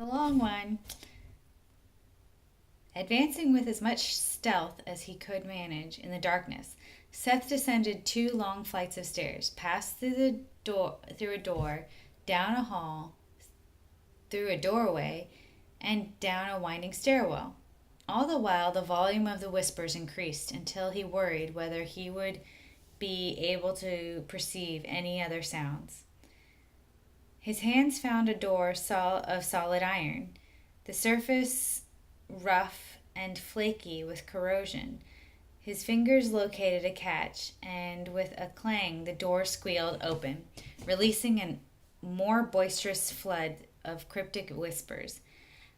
The long one. Advancing with as much stealth as he could manage in the darkness, Seth descended two long flights of stairs, passed through a door, down a hall, through a doorway, and down a winding stairwell. All the while, the volume of the whispers increased until he worried whether he would be able to perceive any other sounds. His hands found a door of solid iron, the surface rough and flaky with corrosion. His fingers located a catch, and with a clang the door squealed open, releasing a more boisterous flood of cryptic whispers.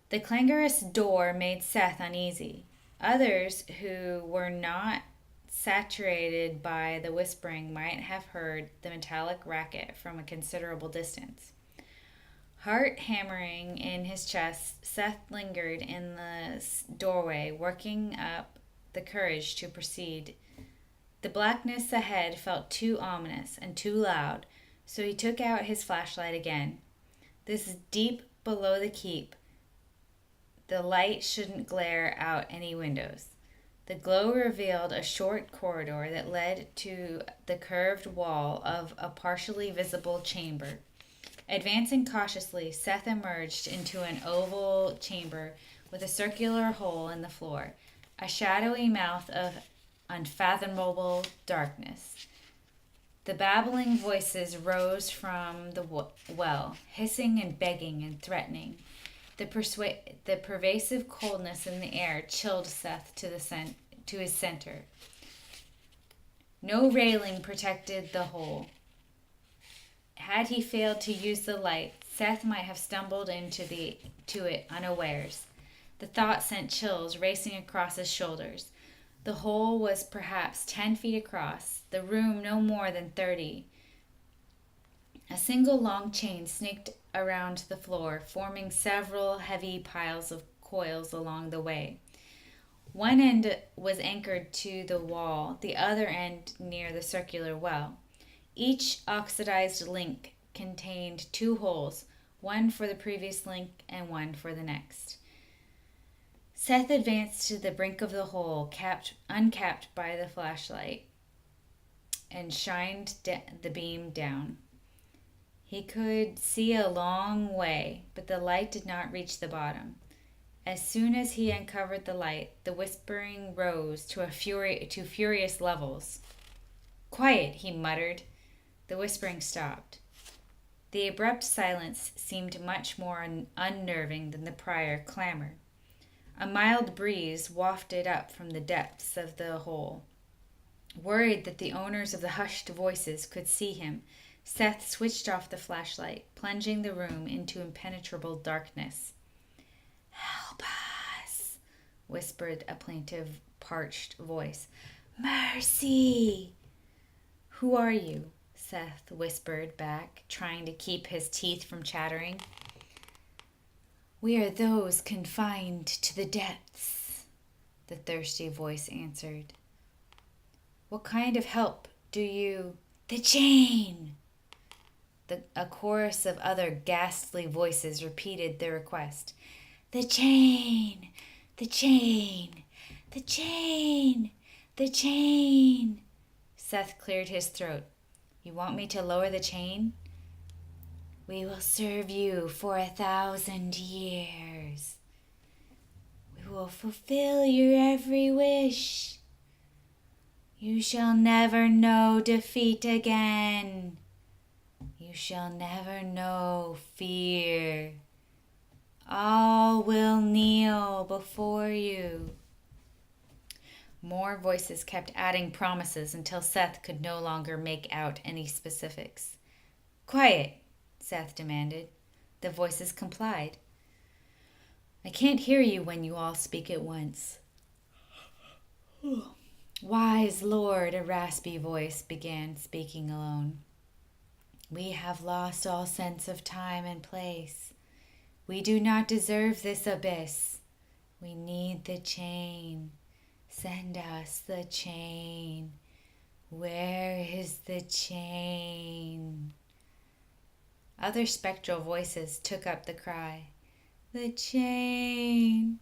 The clangorous door made Seth uneasy. Others who were not saturated by the whispering might have heard the metallic racket from a considerable distance. Heart hammering in his chest, Seth lingered in the doorway, working up the courage to proceed. The blackness ahead felt too ominous and too loud, so he took out his flashlight again. This is deep below the keep. The light shouldn't glare out any windows. The glow revealed a short corridor that led to the curved wall of a partially visible chamber. Advancing cautiously, Seth emerged into an oval chamber with a circular hole in the floor, a shadowy mouth of unfathomable darkness. The babbling voices rose from the well, hissing and begging and threatening. The pervasive coldness in the air chilled Seth to his center. No railing protected the hole. Had he failed to use the light, Seth might have stumbled to it unawares. The thought sent chills racing across his shoulders. The hole was perhaps 10 feet across, the room no more than 30. A single long chain snaked around the floor, forming several heavy piles of coils along the way. One end was anchored to the wall, the other end near the circular well. Each oxidized link contained two holes, one for the previous link and one for the next. Seth advanced to the brink of the hole, uncapped by the flashlight, and shined the beam down. He could see a long way, but the light did not reach the bottom. As soon as he uncovered the light, the whispering rose to furious levels. "Quiet," he muttered. The whispering stopped. The abrupt silence seemed much more unnerving than the prior clamor. A mild breeze wafted up from the depths of the hole. Worried that the owners of the hushed voices could see him, Seth switched off the flashlight, plunging the room into impenetrable darkness. "Help us," whispered a plaintive, parched voice. "Mercy!" "Who are you?" Seth whispered back, trying to keep his teeth from chattering. "We are those confined to the depths," the thirsty voice answered. "What kind of help do you—" "The chain!" A chorus of other ghastly voices repeated the request. "The chain! The chain! The chain! The chain!" Seth cleared his throat. "You want me to lower the chain?" "We will serve you for 1,000 years. We will fulfill your every wish. You shall never know defeat again. You shall never know fear. All will kneel before you." More voices kept adding promises until Seth could no longer make out any specifics. "Quiet," Seth demanded. The voices complied. "I can't hear you when you all speak at once." "Wise Lord," a raspy voice began, speaking alone. "We have lost all sense of time and place. We do not deserve this abyss. We need the chain. Send us the chain. Where is the chain?" Other spectral voices took up the cry. The chain.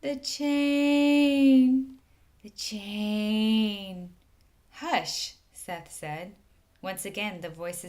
The chain. The chain. Hush, Seth said. Once again the voices